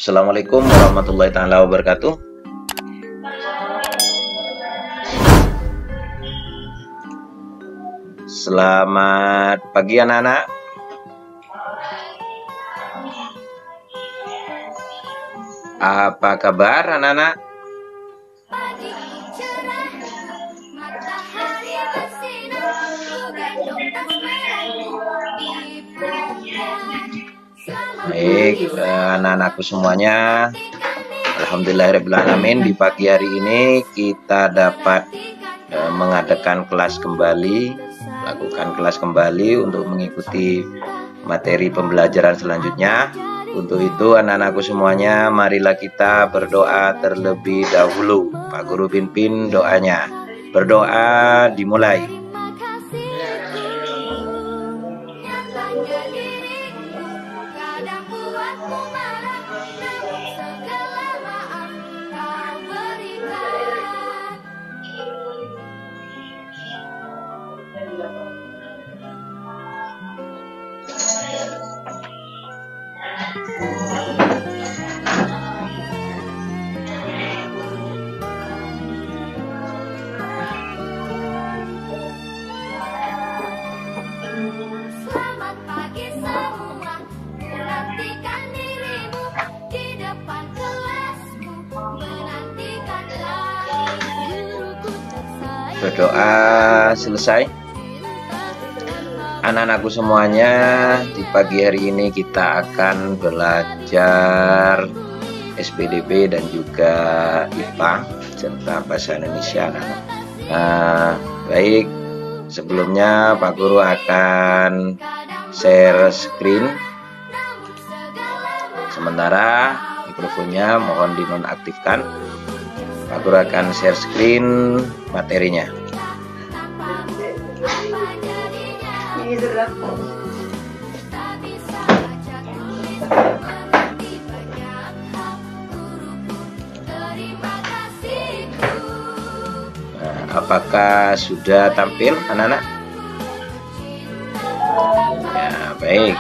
Assalamualaikum warahmatullahi taala wabarakatuh. Selamat pagi anak-anak. Apa kabar anak-anak? Baik, anak-anakku semuanya, alhamdulillahirrahmanirrahim, di pagi hari ini kita dapat mengadakan kelas kembali, lakukan kelas kembali untuk mengikuti materi pembelajaran selanjutnya. Untuk itu anak-anakku semuanya, marilah kita berdoa terlebih dahulu. Pak Guru pimpin doanya. Berdoa dimulai. Selamat pagi semua, menantikan dirimu di depan kelasmu, menantikan guruku tersayang. Berdoa selesai. Anak-anakku semuanya, di pagi hari ini kita akan belajar SPDP dan juga IPA serta bahasa Indonesia. Baik, sebelumnya Pak Guru akan share screen. Sementara mikrofonnya mohon dinonaktifkan. Pak Guru akan share screen materinya. Apakah sudah tampil anak-anak? Ya, baik.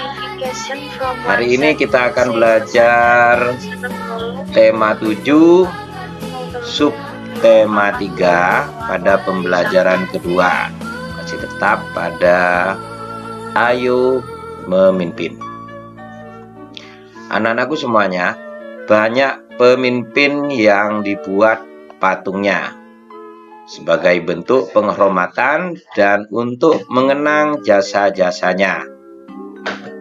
Hari ini kita akan belajar tema 7, sub tema 3 pada pembelajaran kedua. Masih tetap pada Ayo Memimpin. Anak-anakku semuanya, banyak pemimpin yang dibuat patungnya sebagai bentuk penghormatan dan untuk mengenang jasa-jasanya.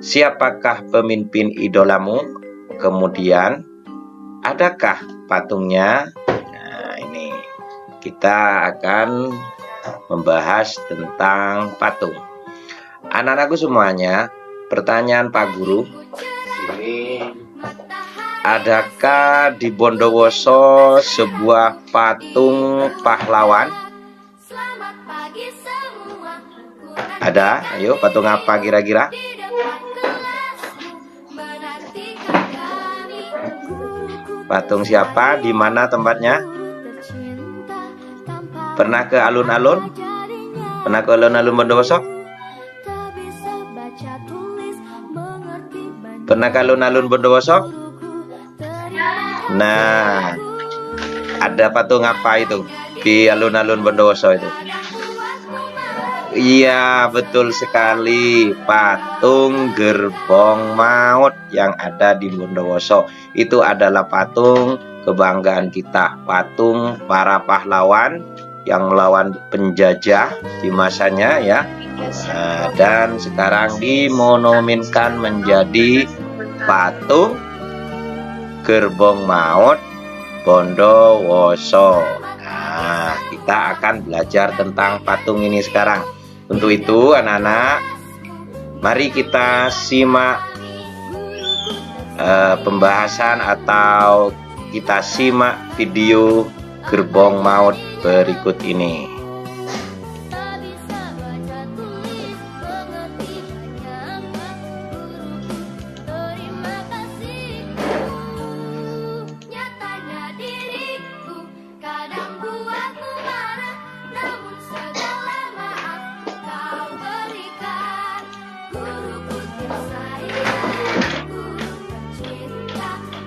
Siapakah pemimpin idolamu? Kemudian, adakah patungnya? Nah, ini kita akan membahas tentang patung. Anak-anakku semuanya, pertanyaan Pak Guru, adakah di Bondowoso sebuah patung pahlawan? Ada? Ayo, patung apa kira-kira? Patung siapa? Di mana tempatnya? Pernah ke alun-alun? Pernah ke alun-alun Bondowoso? Pernah ke alun-alun Bondowoso? Nah, ada patung apa itu di alun-alun Bondowoso itu? Iya, betul sekali, patung gerbong maut yang ada di Bondowoso. Itu adalah patung kebanggaan kita, patung para pahlawan yang melawan penjajah di masanya ya. Nah, dan sekarang dimonumenkan menjadi patung gerbong maut Bondowoso. Nah, kita akan belajar tentang patung ini sekarang. Untuk itu anak-anak, mari kita simak pembahasan atau kita simak video gerbong maut berikut ini.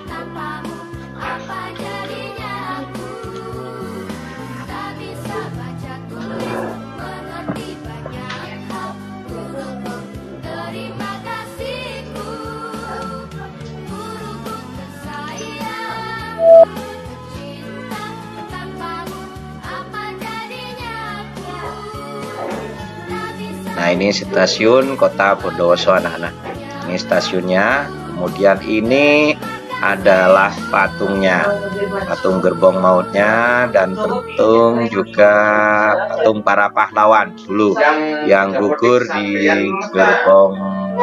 Tanpa Nah, ini stasiun Kota Bondowoso anak-anak. Ini stasiunnya. Kemudian ini adalah patungnya, patung gerbong mautnya, dan patung juga patung para pahlawan dulu yang gugur di gerbong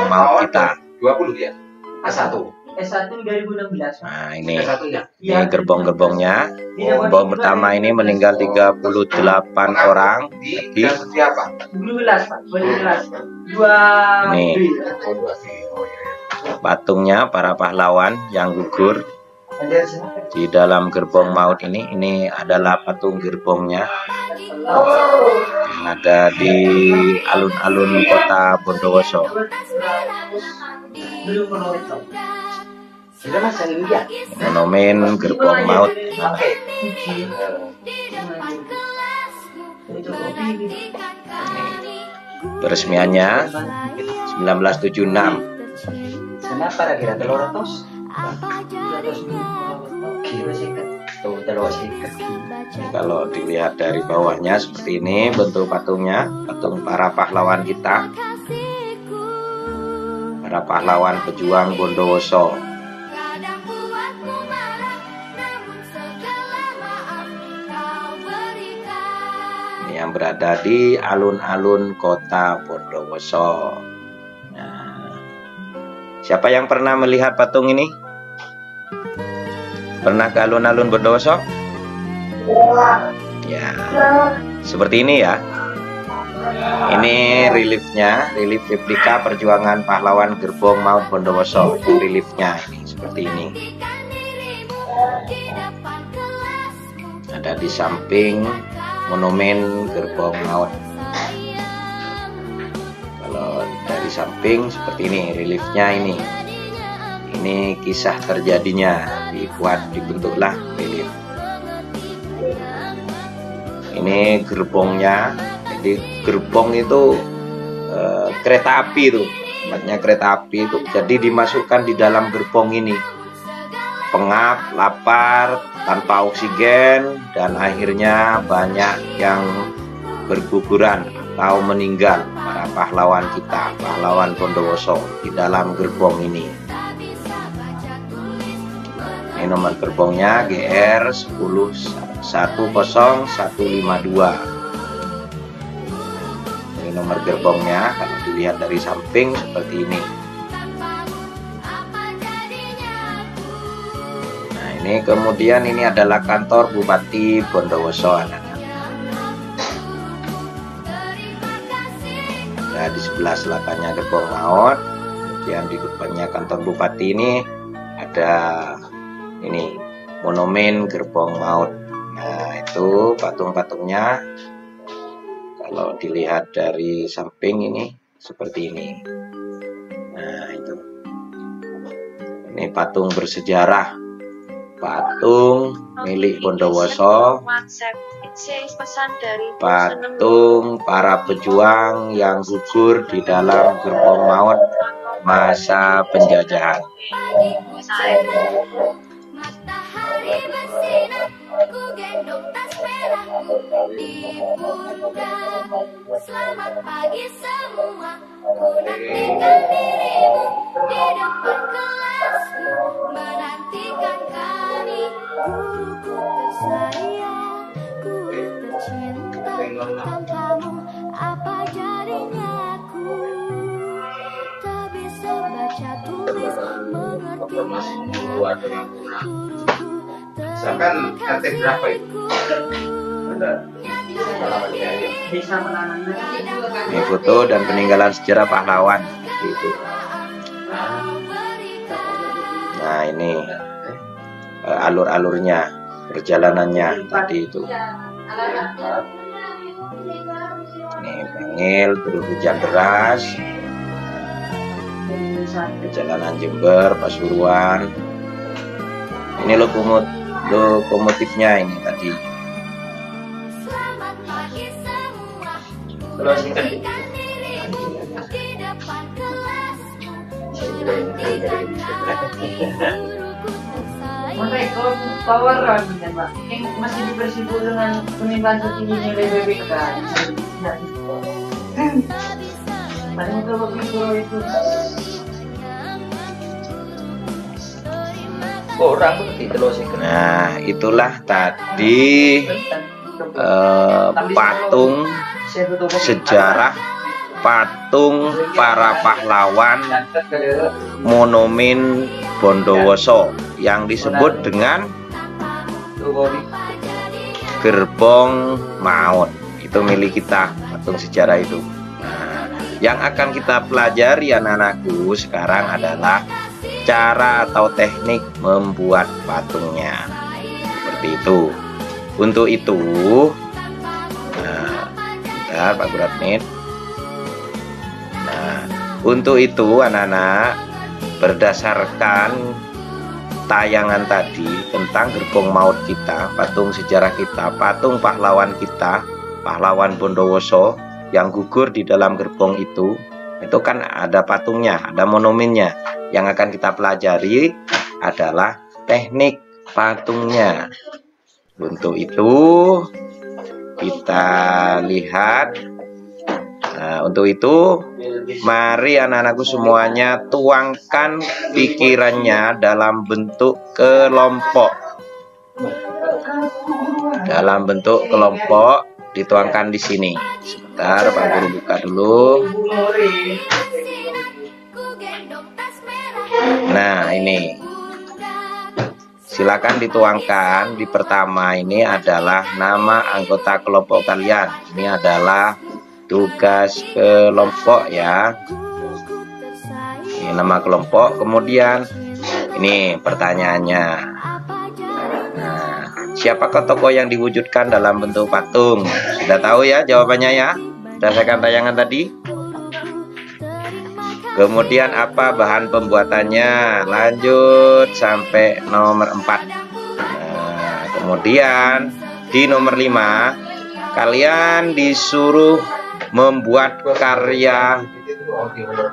maut kita. 20 ya? S1 2016. Nah, ini gerbong-gerbongnya. Gerbong pertama ini meninggal 38 orang. Jadi siapa? 12 Pak, 12. ini patungnya para pahlawan yang gugur di dalam gerbong maut ini. Ini adalah patung gerbongnya yang ada di alun-alun Kota Bondowoso. Monumen gerbong maut. Peresmiannya 1976. Kenapa kira telur ratus? Kalau dilihat dari bawahnya seperti ini bentuk patungnya, patung para pahlawan kita, para pahlawan pejuang Bondowoso. Ini yang berada di alun-alun Kota Bondowoso. Nah, siapa yang pernah melihat patung ini? Pernah ke alun-alun Bondowoso? Ya, seperti ini ya. Ini reliefnya, relief replika perjuangan pahlawan gerbong maut Bondowoso. Reliefnya ini seperti ini. Ada di samping monumen gerbong maut. Kalau dari samping seperti ini, reliefnya ini. Ini kisah terjadinya, dibentuklah relief. Ini gerbongnya. Jadi gerbong itu kereta api itu, tempatnya kereta api itu. Jadi dimasukkan di dalam gerbong ini. Pengap, lapar, tanpa oksigen, dan akhirnya banyak yang berguguran atau meninggal, para pahlawan kita, pahlawan Bondowoso di dalam gerbong ini. Ini nomor gerbongnya GR 1010152. Ini nomor gerbongnya, kalau dilihat dari samping seperti ini. Nah, ini kemudian ini adalah kantor Bupati Bondowoso anak-anak. Nah, di sebelah selatannya gerbong maut. Kemudian di depannya kantor Bupati ini ada ini monumen gerbong maut. Nah, itu patung-patungnya. Kalau dilihat dari samping ini seperti ini. Nah, itu. Ini patung bersejarah. Patung milik Bondowoso. Patung para pejuang yang gugur di dalam gerbong maut masa penjajahan. Matahari bersinar, ku gendong tas merahmu di pundak. Selamat pagi semua, ku nantikan dirimu di depan kelasmu, menantikan kami. Guruku tersayang, guru tercinta, tanpamu apa jadinya aku? Tak bisa baca tulis, mengerti hanya. Misalkan RT berapa itu? Ada. Ini foto dan peninggalan sejarah pahlawan. Gitu. Nah, ini alur-alurnya, perjalanannya tadi itu. Ini Bangil, turun hujan deras. Perjalanan Jember, Pasuruan. Ini lokomotifnya ini tadi. Mereka poweran kan Pak, yang masih dibersihin dengan penimbangan tertingginya BBBK. Paling itu begitu itu. Orang itu loh sih. Nah, itulah tadi patung sejarah, patung para pahlawan monumen Bondowoso yang disebut dengan Gerbong Maut. Itu milik kita, patung sejarah itu. Nah, yang akan kita pelajari anak-anakku sekarang adalah cara atau teknik membuat patungnya. Seperti itu. Untuk itu, nah, bentar Pak Guru Admin. Nah, untuk itu anak-anak, berdasarkan tayangan tadi tentang gerbong maut kita, patung sejarah kita, patung pahlawan kita, pahlawan Bondowoso yang gugur di dalam gerbong itu kan ada patungnya, ada monumennya. Yang akan kita pelajari adalah teknik patungnya. Untuk itu kita lihat. Nah, untuk itu mari anak-anakku semuanya tuangkan pikirannya dalam bentuk kelompok. Dalam bentuk kelompok dituangkan di sini. Sebentar Pak Guru buka dulu. Nah, ini silakan dituangkan. Di pertama ini adalah nama anggota kelompok kalian. Ini adalah tugas kelompok ya. Ini nama kelompok. Kemudian ini pertanyaannya. Nah, siapakah tokoh yang diwujudkan dalam bentuk patung? Sudah tahu ya jawabannya ya? Berdasarkan tayangan tadi. Kemudian apa bahan pembuatannya? Lanjut sampai nomor 4. Nah, kemudian di nomor 5 kalian disuruh membuat karya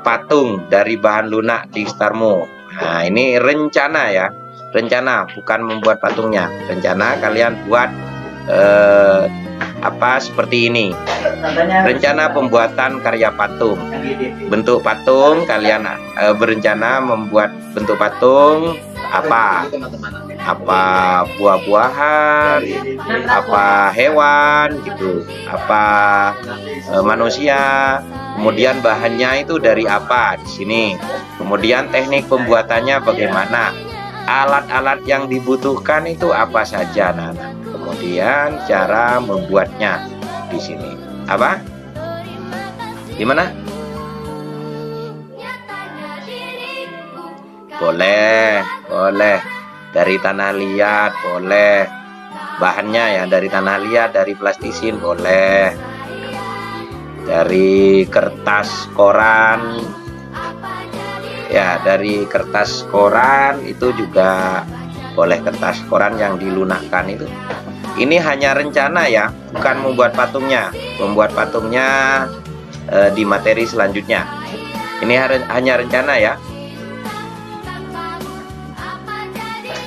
patung dari bahan lunak di Starmo. Nah, ini rencana ya. Rencana, bukan membuat patungnya. Rencana kalian buat seperti ini. Rencana pembuatan karya patung. Bentuk patung kalian berencana membuat bentuk patung apa buah-buahan, apa hewan gitu, apa manusia. Kemudian bahannya itu dari apa di sini. Kemudian teknik pembuatannya bagaimana, alat-alat yang dibutuhkan itu apa saja. Nah, kemudian cara membuatnya di sini. Apa? Di mana? Boleh. Dari tanah liat boleh. Bahannya ya dari tanah liat, dari plastisin boleh. Dari kertas koran. Ya, dari kertas koran itu juga boleh, kertas koran yang dilunakkan itu. Ini hanya rencana ya, bukan membuat patungnya. Membuat patungnya di materi selanjutnya. Ini hanya rencana ya.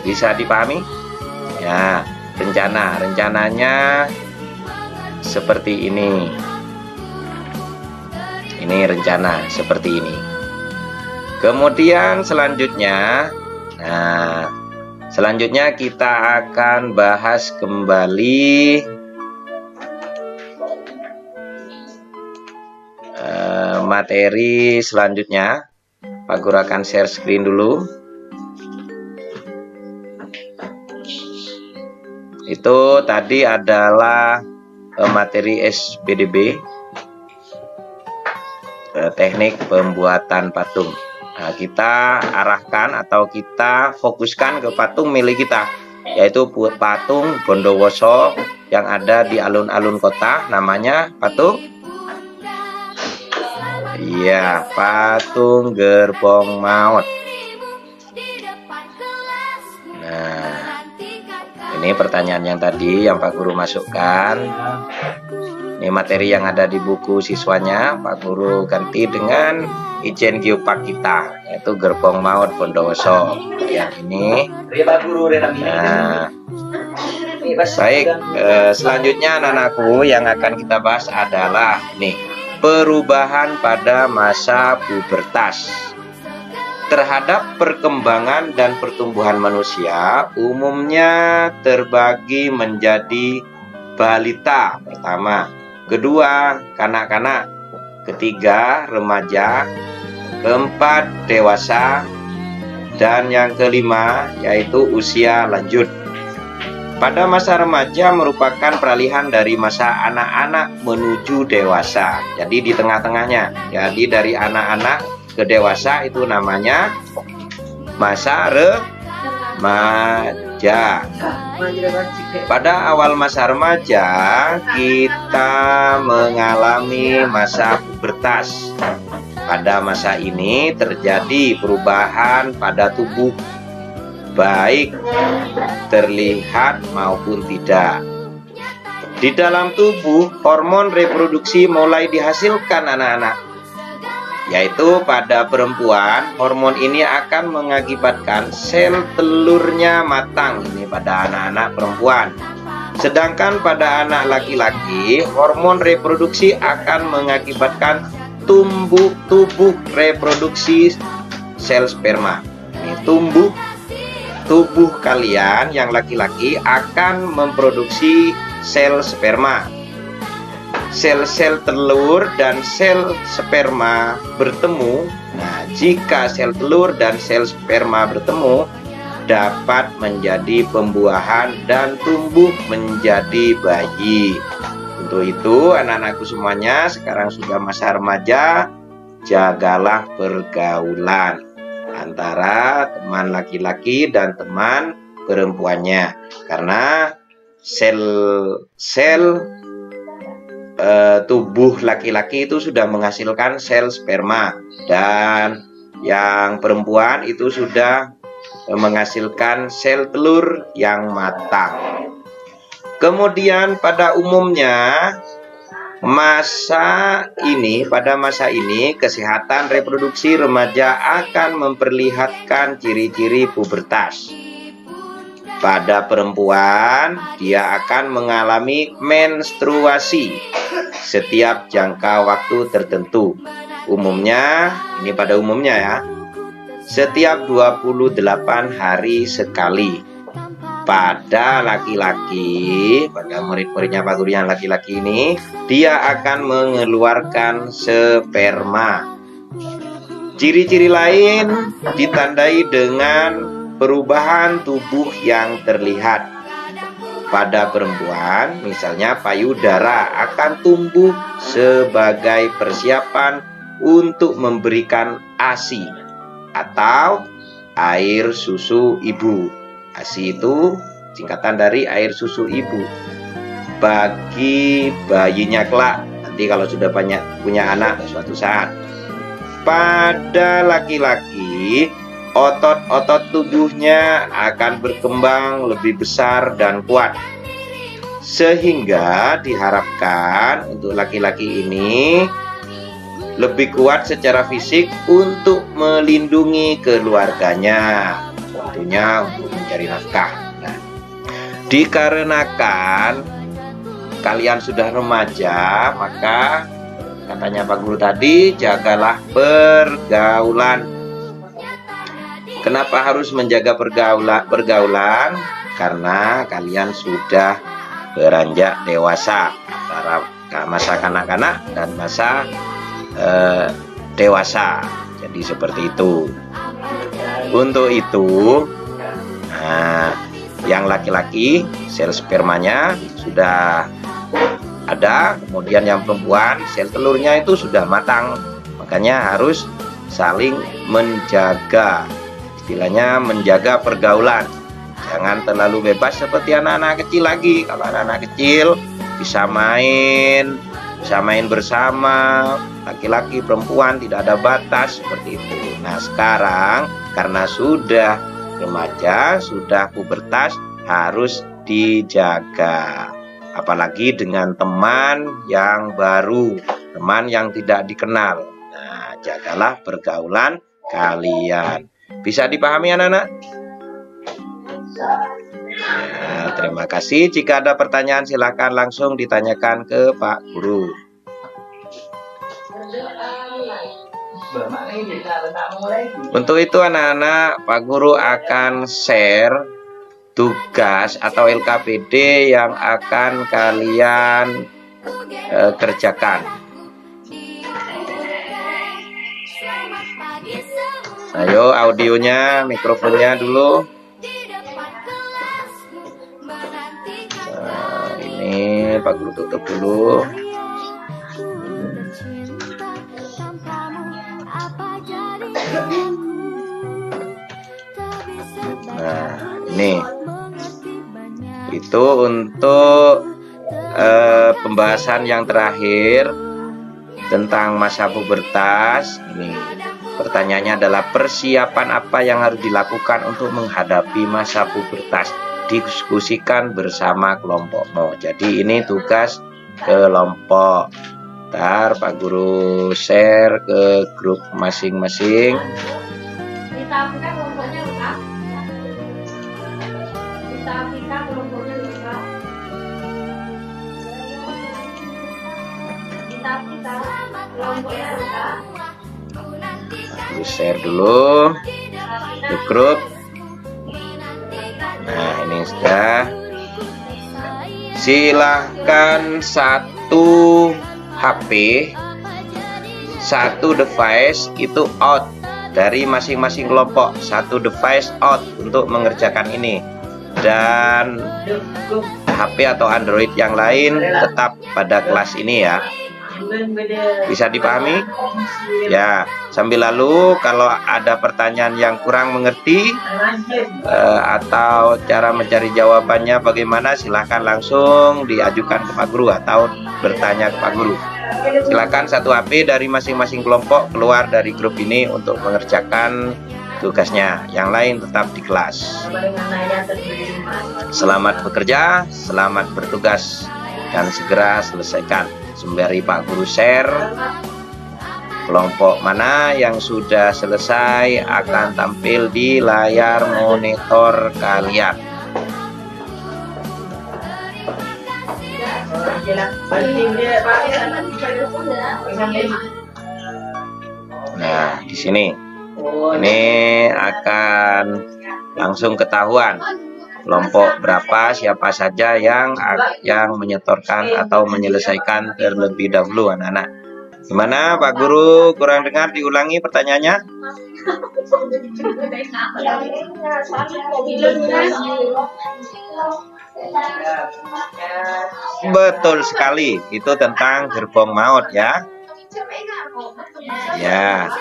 Bisa dipahami? Ya, rencananya seperti ini. Ini rencana seperti ini. Kemudian selanjutnya, kita akan bahas kembali materi selanjutnya. Pak Guru akan share screen dulu. Itu tadi adalah materi SPDB, teknik pembuatan patung. Nah, kita arahkan atau kita fokuskan ke patung milik kita, yaitu patung Bondowoso yang ada di alun-alun kota. Namanya patung, iya, patung Gerbong Maut. Nah, ini pertanyaan yang tadi yang Pak Guru masukkan. Ini materi yang ada di buku siswanya. Pak Guru ganti dengan Ijen Geopark kita, yaitu Gerbong Maut Bondowoso. Yang ini. Nah, baik. Selanjutnya anak-anakku yang akan kita bahas adalah nih, perubahan pada masa pubertas. Terhadap perkembangan dan pertumbuhan manusia umumnya terbagi menjadi balita pertama, kedua kanak-kanak, ketiga remaja, keempat dewasa, dan yang kelima yaitu usia lanjut. Pada masa remaja merupakan peralihan dari masa anak-anak menuju dewasa. Jadi di tengah-tengahnya. Jadi dari anak-anak ke dewasa itu namanya masa remaja. Pada awal masa remaja kita mengalami masa pubertas. Pada masa ini terjadi perubahan pada tubuh, baik terlihat maupun tidak. Di dalam tubuh hormon reproduksi mulai dihasilkan anak-anak. Yaitu pada perempuan hormon ini akan mengakibatkan sel telurnya matang, ini pada anak-anak perempuan. Sedangkan pada anak laki-laki hormon reproduksi akan mengakibatkan tubuh reproduksi sel sperma. Ini tubuh kalian yang laki-laki akan memproduksi sel sperma. Sel-sel telur dan sel sperma bertemu. Nah, jika sel telur dan sel sperma bertemu, dapat menjadi pembuahan dan tumbuh menjadi bayi. Untuk itu, anak-anakku semuanya sekarang sudah masa remaja, jagalah pergaulan antara teman laki-laki dan teman perempuannya, karena sel tubuh laki-laki itu sudah menghasilkan sel sperma dan yang perempuan itu sudah menghasilkan sel telur yang matang. Kemudian pada umumnya pada masa ini kesehatan reproduksi remaja akan memperlihatkan ciri-ciri pubertas. Pada perempuan, dia akan mengalami menstruasi setiap jangka waktu tertentu. Umumnya, ini pada umumnya ya, setiap 28 hari sekali. Pada laki-laki, pada murid-muridnya Pak Guru yang laki-laki ini, dia akan mengeluarkan sperma. Ciri-ciri lain ditandai dengan perubahan tubuh yang terlihat. Pada perempuan, misalnya payudara akan tumbuh sebagai persiapan untuk memberikan ASI atau air susu ibu. ASI itu singkatan dari air susu ibu. Bagi bayinya kelak, nanti kalau sudah punya anak suatu saat. Pada laki-laki, otot-otot tubuhnya akan berkembang lebih besar dan kuat, sehingga diharapkan untuk laki-laki ini lebih kuat secara fisik untuk melindungi keluarganya, tentunya untuk mencari nafkah. Nah, dikarenakan kalian sudah remaja, maka katanya Pak Guru tadi, jagalah pergaulan. Kenapa harus menjaga pergaulan? Karena kalian sudah beranjak dewasa, antara masa kanak-kanak dan masa dewasa. Jadi seperti itu. Untuk itu, yang laki-laki sel spermanya sudah ada, kemudian yang perempuan sel telurnya itu sudah matang. Makanya harus saling menjaga. Istilahnya menjaga pergaulan. Jangan terlalu bebas seperti anak-anak kecil lagi. Kalau anak-anak kecil bisa main bersama, laki-laki perempuan tidak ada batas seperti itu. Nah, sekarang karena sudah remaja, sudah pubertas, harus dijaga. Apalagi dengan teman yang baru, teman yang tidak dikenal. Nah, jagalah pergaulan kalian. Bisa dipahami anak-anak? Nah, terima kasih. Jika ada pertanyaan silakan langsung ditanyakan ke Pak Guru. Untuk itu anak-anak, Pak Guru akan share tugas atau LKPD yang akan kalian kerjakan. Ayo audionya, mikrofonnya dulu. Nah, ini Pak Guru tutup dulu. Nah, ini itu untuk pembahasan yang terakhir tentang masa pubertas. Ini pertanyaannya adalah persiapan apa yang harus dilakukan untuk menghadapi masa pubertas. Diskusikan bersama kelompokmu. Jadi ini tugas kelompok. Ntar Pak Guru share ke grup masing-masing. Share dulu di grup. Nah, ini sudah. Silahkan satu HP, satu device itu out dari masing-masing kelompok. Satu device out untuk mengerjakan ini. Dan HP atau Android yang lain tetap pada kelas ini ya. Bisa dipahami? Ya, sambil lalu kalau ada pertanyaan yang kurang mengerti atau cara mencari jawabannya bagaimana, silahkan langsung diajukan ke Pak Guru atau bertanya ke Pak Guru. Silakan satu HP dari masing-masing kelompok keluar dari grup ini untuk mengerjakan tugasnya. Yang lain tetap di kelas. Selamat bekerja, selamat bertugas, dan segera selesaikan. Sembari Pak Guru share, kelompok mana yang sudah selesai akan tampil di layar monitor kalian. Nah, di sini ini akan langsung ketahuan kelompok berapa, siapa saja yang menyetorkan atau menyelesaikan terlebih dahulu anak-anak. Gimana Pak Guru, kurang dengar, diulangi pertanyaannya? Betul sekali, itu tentang gerbong maut ya. Ya.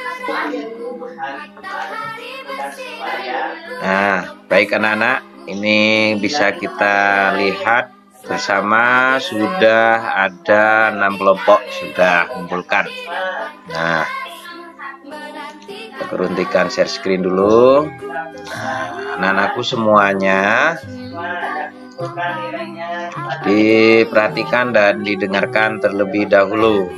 Nah, baik anak-anak. Ini bisa kita lihat bersama sudah ada 6 kelompok sudah kumpulkan. Nah, kita hentikan share screen dulu. Nah, anak-anakku semuanya diperhatikan dan didengarkan terlebih dahulu.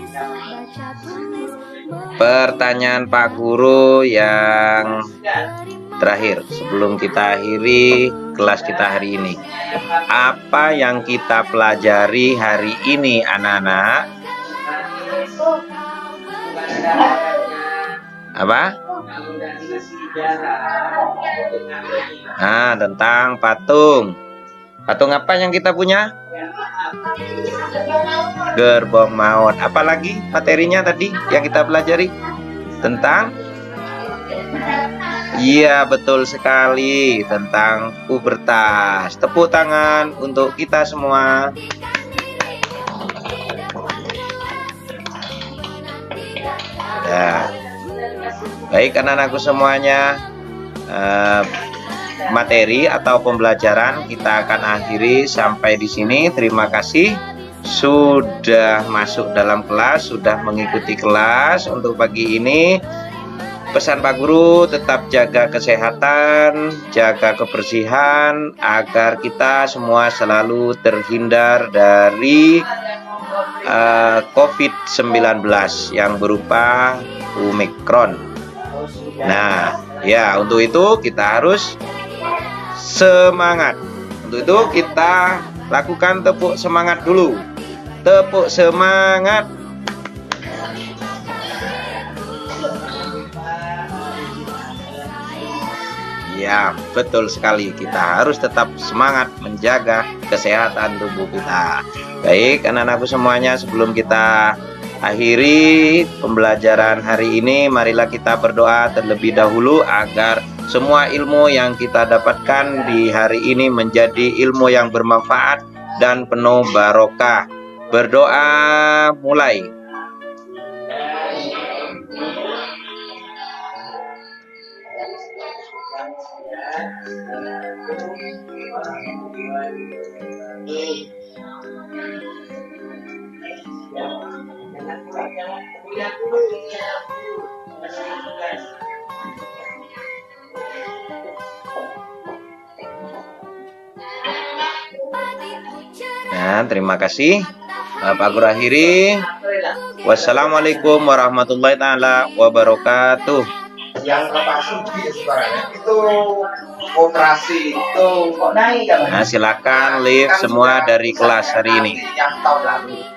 Pertanyaan Pak Guru yang terakhir sebelum kita akhiri kelas kita hari ini. Apa yang kita pelajari hari ini anak-anak? Apa? Nah, tentang patung. Patung apa yang kita punya? Gerbong maut. Apalagi materinya tadi yang kita pelajari? Tentang? Iya, betul sekali, tentang pubertas. Tepuk tangan untuk kita semua. Ya. Baik anak-anakku semuanya, materi atau pembelajaran kita akan akhiri sampai di sini. Terima kasih sudah masuk dalam kelas, sudah mengikuti kelas untuk pagi ini. Pesan Pak Guru, tetap jaga kesehatan, jaga kebersihan, agar kita semua selalu terhindar dari COVID-19 yang berupa Omicron. Nah, ya untuk itu kita harus semangat. Untuk itu kita lakukan tepuk semangat dulu. Tepuk semangat. Ya, betul sekali. Kita harus tetap semangat menjaga kesehatan tubuh kita. Baik, anak-anakku semuanya, sebelum kita akhiri pembelajaran hari ini, marilah kita berdoa terlebih dahulu agar semua ilmu yang kita dapatkan di hari ini menjadi ilmu yang bermanfaat dan penuh barokah. Berdoa mulai. Nah, terima kasih. Pak Guru akhiri. Wassalamualaikum warahmatullahi taala wabarakatuh. Yang Bapak Suci sebenarnya itu operasi itu kok naik kan? Nah, silakan live semua dari kelas hari ini. Yang tahun lalu.